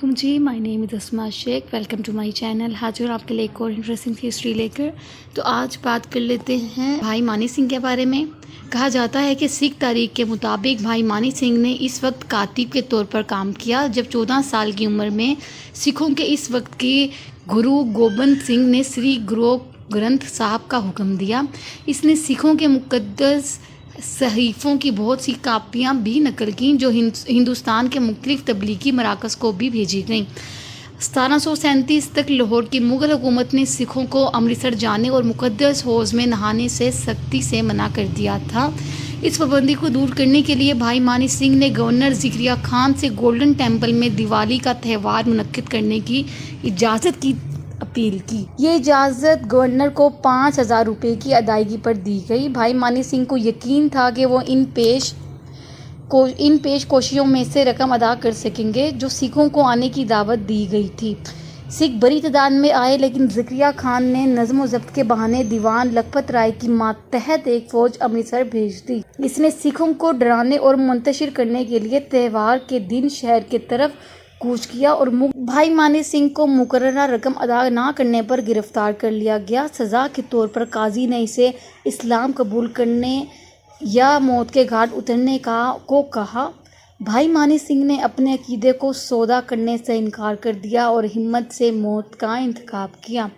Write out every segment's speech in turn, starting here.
वालेकुम जी, my name is Asma Shaikh. Welcome to my channel. हाजिर आपके लिए एक और इंटरेस्टिंग हिस्ट्री लेकर। तो आज बात कर लेते हैं भाई मानी सिंह के बारे में। कहा जाता है कि सिख तारीख के मुताबिक भाई मानी सिंह ने इस वक्त कातिब के तौर पर काम किया जब 14 साल की उम्र में सिखों के इस वक्त के गुरु गोबिंद सिंह ने श्री गुरु ग्रंथ साहब का हुक्म दिया। इसने सिखों के मुक़द्दस सहीफ़ों की बहुत सी कापियाँ भी नकल की जो हिंदुस्तान के मुख्तलिफ तबलीगी मराकज़ को भी भेजी गईं। 1737 तक लाहौर की मुग़ल हुकूमत ने सिखों को अमृतसर जाने और मुक़द्दस हौज़ में नहाने से सख्ती से मना कर दिया था। इस पाबंदी को दूर करने के लिए भाई मानी सिंह ने गवर्नर ज़िक्रिया खान से गोल्डन टेम्पल में दिवाली का त्यौहार मुनक्किद करने की इजाज़त की अपील की। ये इजाज़त गवर्नर को 5,000 रुपये की अदायगी पर दी गई। भाई मानी सिंह को यकीन था कि वो इन पेश कोशिशों में से रकम अदा कर सकेंगे जो सिखों को आने की दावत दी गई थी। सिख बड़ी तादाद में आए, लेकिन ज़िक्रिया खान ने नज़्म व ज़ब्त के बहाने दीवान लखपत राय की मातहत एक फ़ौज अमृतसर भेज दी। इसने सिखों को डराने और मुंतशिर करने के लिए त्यौहार के दिन शहर की तरफ कूच किया और भाई मानी सिंह को मुकर्ररा रकम अदा ना करने पर गिरफ्तार कर लिया गया। सज़ा के तौर पर काजी ने इसे इस्लाम कबूल करने या मौत के घाट उतरने को कहा। भाई मानी सिंह ने अपने अकीदे को सौदा करने से इनकार कर दिया और हिम्मत से मौत का इंतखाब किया।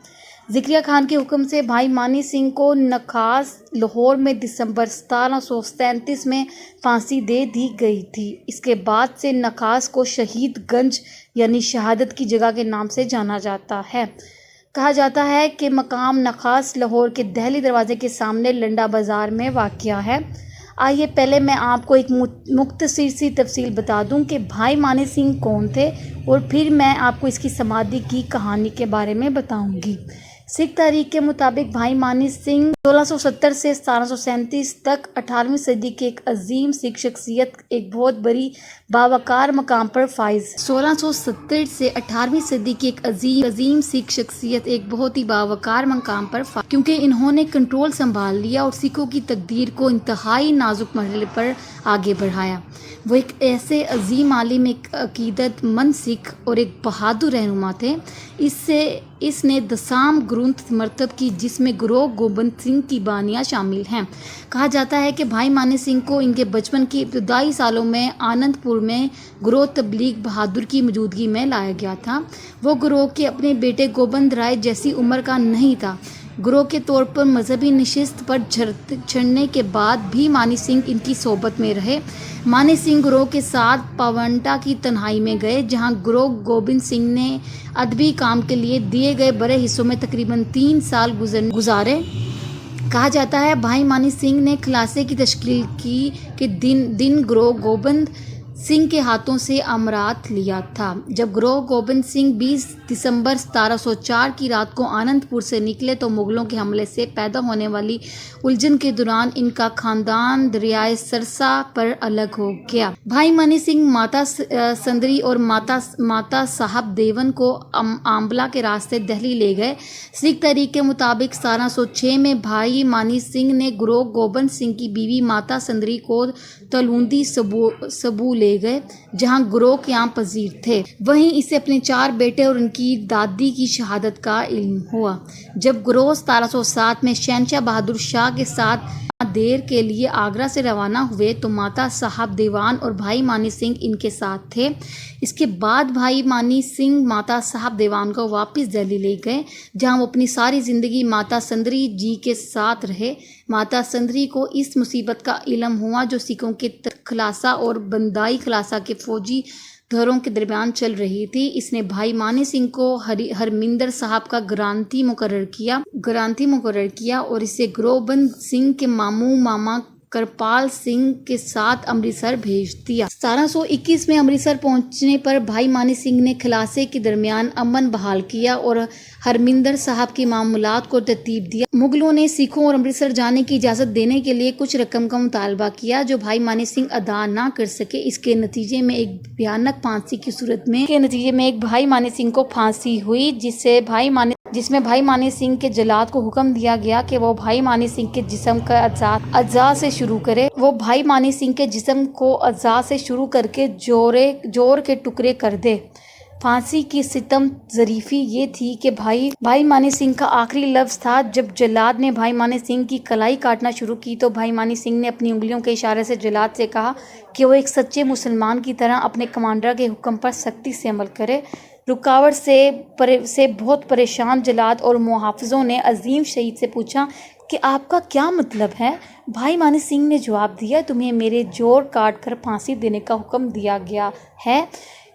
ज़िक्रिया खान के हुक्म से भाई मानी सिंह को नखास लाहौर में दिसंबर 1737 में फांसी दे दी गई थी। इसके बाद से नखास को शहीद गंज यानी शहादत की जगह के नाम से जाना जाता है। कहा जाता है कि मकाम नखास लाहौर के दहली दरवाजे के सामने लंडा बाज़ार में वाक़या है। आइए पहले मैं आपको एक मुख्तसर सी तफसील बता दूं कि भाई मानी सिंह कौन थे और फिर मैं आपको इसकी समाधि की कहानी के बारे में बताऊंगी। सिख तारीख के मुताबिक भाई मानी सिंह 1670 से 1737 तक 18वीं सदी के एक अजीम सिख शख्सियत, एक बहुत बड़ी बावकार मकाम पर फाइज। 1670 से 18वीं सदी की एक अजीम सिख शख्सियत, एक बहुत ही बावकार मकाम पर फाइज, क्योंकि इन्होंने कंट्रोल संभाल लिया और सिखों की तकदीर को इंतहाई नाजुक मरहले पर आगे बढ़ाया। वो एक ऐसे अजीम आलिम, एक अकीदतमंद सिख और एक बहादुर रहनुमा थे। इसने दसाम ग्रंथ मरतब की जिसमें गुरु गोबिंद सिंह की बानियाँ शामिल हैं। कहा जाता है कि भाई मानी सिंह को इनके बचपन के इब्तदाई सालों में आनंदपुर में गुरु तबलीग बहादुर की मौजूदगी में लाया गया था। वो गुरु के अपने बेटे गोबिंद राय जैसी उम्र का नहीं था। गुरु के तौर पर मजहबी नशिस्त पर चढ़ने के बाद भी मानी सिंह इनकी सोबत में रहे। मानी सिंह गुरु के साथ पावंटा की तन्हाई में गए, जहां गुरु गोबिंद सिंह ने अदबी काम के लिए दिए गए बड़े हिस्सों में तकरीबन 3 साल गुजारे। कहा जाता है भाई मानी सिंह ने खलासे की तश्कील की कि दिन गुरु गोबिंद सिंह के हाथों से अमरात लिया था। जब गुरु गोबिंद सिंह 20 दिसंबर 1704 की रात को आनंदपुर से निकले तो मुगलों के हमले से पैदा होने वाली उलझन के दौरान इनका खानदान दरियाए सरसा पर अलग हो गया। भाई मानी सिंह माता संदरी और माता साहब देवन को आंबला के रास्ते दिल्ली ले गए। सिख तारीख के मुताबिक 1706 में भाई मानी सिंह ने गुरु गोबिंद सिंह की बीवी माता संदरी को तलूंदी सबू ले गए, जहां गुरु क़याम पजीर थे। वहीं इसे अपने 4 बेटे और उनकी दादी की शहादत का इल्म हुआ। जब गुरु 1707 में शहनशाह बहादुर शाह के साथ देर के लिए आगरा से रवाना हुए तो माता साहब देवान और भाई मानी सिंह इनके साथ थे। इसके बाद भाई मानी सिंह माता साहब देवान को वापस दिल्ली ले गए, जहां वो अपनी सारी ज़िंदगी माता संदरी जी के साथ रहे। माता संदरी को इस मुसीबत का इल्म हुआ जो सिखों के खलासा और बंदाई खलासा के फौजी धड़ों के दरमियान चल रही थी। इसने भाई मानी सिंह को हरमिंदर साहब का ग्रांथी मुकर्रर किया और इसे गोबिंद सिंह के मामा करपाल सिंह के साथ अमृतसर भेज दिया। 1721 में अमृतसर पहुंचने पर भाई मानी सिंह ने खलासे के दरमियान अमन बहाल किया और हरमिंदर साहब की मामूलात को तरतीब दिया। मुगलों ने सिखों और अमृतसर जाने की इजाज़त देने के लिए कुछ रकम का मुतालबा किया जो भाई मानी सिंह अदा ना कर सके। इसके नतीजे में एक भयानक फांसी की सूरत में एक भाई मानी सिंह को फांसी हुई, जिसमें भाई मानी सिंह के जलाद को हुक्म दिया गया कि वो भाई मानी सिंह के जिस्म का अज्जा से शुरू करे। वो भाई मानी सिंह के जिस्म को अज्जा से शुरू करके जोर के टुकड़े कर दे। پھانسی کی ستم ظریفی یہ تھی کہ بھائی مانی سنگھ کا آخری لفظ تھا۔ جب جلاد نے بھائی مانی سنگھ کی کلائی کاٹنا شروع کی تو بھائی مانی سنگھ نے اپنی انگلیوں کے اشارے سے جلاد سے کہا کہ وہ ایک سچے مسلمان کی طرح اپنے کمانڈر کے حکم پر سختی سے عمل کرے۔ رکاوٹ سے بہت پریشان جلاد اور محافظوں نے عظیم شہید سے پوچھا کہ آپ کا کیا مطلب ہے؟ بھائی مانی سنگھ نے جواب دیا، تمہیں میرے جوڑ کاٹ کر پھانسی دینے کا حکم دیا گیا ہے۔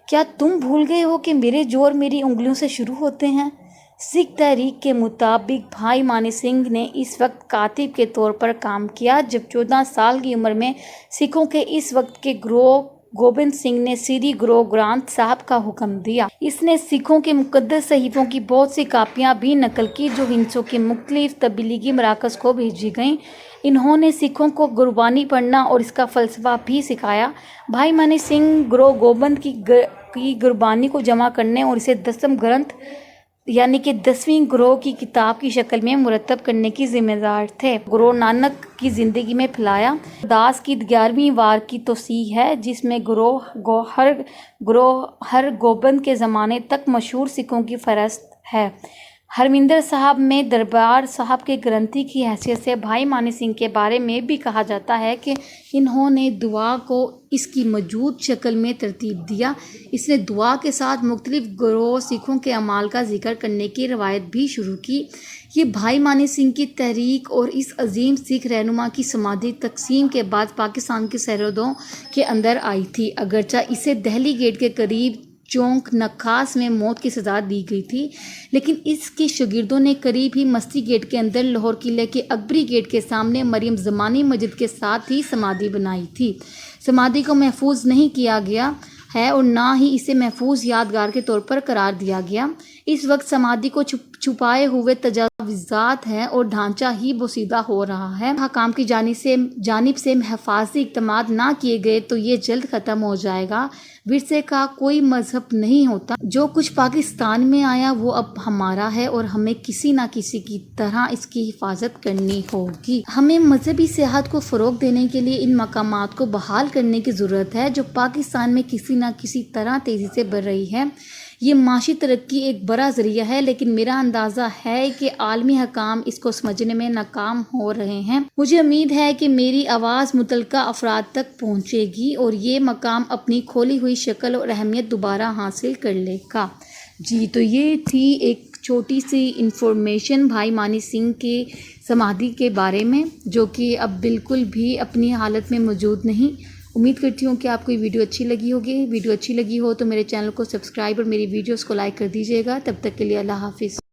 کیا تم بھول گئے ہو کہ میرے جوڑ میری انگلیوں سے شروع ہوتے ہیں؟ سکھ تحریک کے مطابق بھائی مانی سنگھ نے اس وقت کاتب کے طور پر کام کیا جب 14 سال کی عمر میں سکھوں کے اس وقت کے گروہ گوبند سنگھ نے سری گرو گرانتھ صاحب کا حکم دیا۔ اس نے سکھوں کے مقدس صحیفوں کی بہت سی کاپیاں بھی نقل کی جو ہندسوں کے مختلف تبلیغی مراکز کو بھیجی گئیں۔ انہوں نے سکھوں کو گربانی پڑھنا اور اس کا فلسفہ بھی سکھایا۔ بھائی مانی سنگھ گرو گوبند کی گربانی کو جمع کرنے اور اسے 10 گرنتھ یعنی کہ 10ویں گروہ کی کتاب کی شکل میں مرتب کرنے کی ذمہ دار تھے۔ گرو نانک کی زندگی میں پھیلایا۔ داس کی 11ویں وار کی توسیع ہے جس میں گروہ ہر گوبند کے زمانے تک مشہور سکھوں کی فہرست ہے۔ ہرمندر صاحب میں دربار صاحب کے گرنتھی کی حیثیت سے بھائی مانی سنگھ کے بارے میں بھی کہا جاتا ہے کہ انہوں نے دعا کو اس کی موجود شکل میں ترتیب دیا۔ اس نے دعا کے ساتھ مختلف گروہ سکھوں کے اعمال کا ذکر کرنے کی روایت بھی شروع کی۔ یہ بھائی مانی سنگھ کی تحریک اور اس عظیم سکھ رہنما کی سماجی تقسیم کے بعد پاکستان کی سرحدوں کے اندر آئی تھی۔ اگرچہ اسے دہلی گیٹ کے قریب چونک نکھاس میں موت کی سزا دی گئی تھی، لیکن اس کے شاگردوں نے قریب ہی مستی گیٹ کے اندر لاہور قلعے کے اکبری گیٹ کے سامنے مریم زمانی مسجد کے ساتھ ہی سمادھی بنائی تھی۔ سمادھی کو محفوظ نہیں کیا گیا ہے اور نہ ہی اسے محفوظ یادگار کے طور پر قرار دیا گیا۔ اس وقت سمادھی کو چھپائے ہوئے تجاوزات ہیں اور ڈھانچہ ہی بوسیدہ ہو رہا ہے۔ حکام کی جانب سے حفاظتی اقدامات نہ کیے گئے تو یہ جلد ختم ہو جائے گا۔ ورثے کا کوئی مذہب نہیں ہوتا۔ جو کچھ پاکستان میں آیا وہ اب ہمارا ہے اور ہمیں کسی نہ کسی کی طرح اس کی حفاظت کرنی ہوگی۔ ہمیں مذہبی سیاحت کو فروغ دینے کے لیے ان مقامات کو بحال کرنے کی ضرورت ہے جو پاکستان میں کسی نہ کسی طرح تیزی سے بڑھ رہی ہے۔ یہ معاشی ترقی ایک بڑا ذریعہ ہے لیکن میرا اندازہ ہے کہ عالمی حکام اس کو سمجھنے میں ناکام ہو رہے ہیں۔ مجھے امید ہے کہ میری آواز متعلقہ افراد تک پہنچے گی اور یہ مقام اپنی کھوئی ہوئی شکل اور اہمیت دوبارہ حاصل کر لے گا۔ جی تو یہ تھی ایک چھوٹی سی انفارمیشن بھائی مانی سنگھ کے سمادھی کے بارے میں جو کہ اب بالکل بھی اپنی حالت میں موجود نہیں۔ امید کرتی ہوں کہ آپ کو یہ ویڈیو اچھی لگی ہوگی۔ ویڈیو اچھی لگی ہو تو میرے چینل کو سبسکرائب اور میری ویڈیوز کو لائک کر دیجیے گا۔ تب تک کے لیے اللہ حافظ۔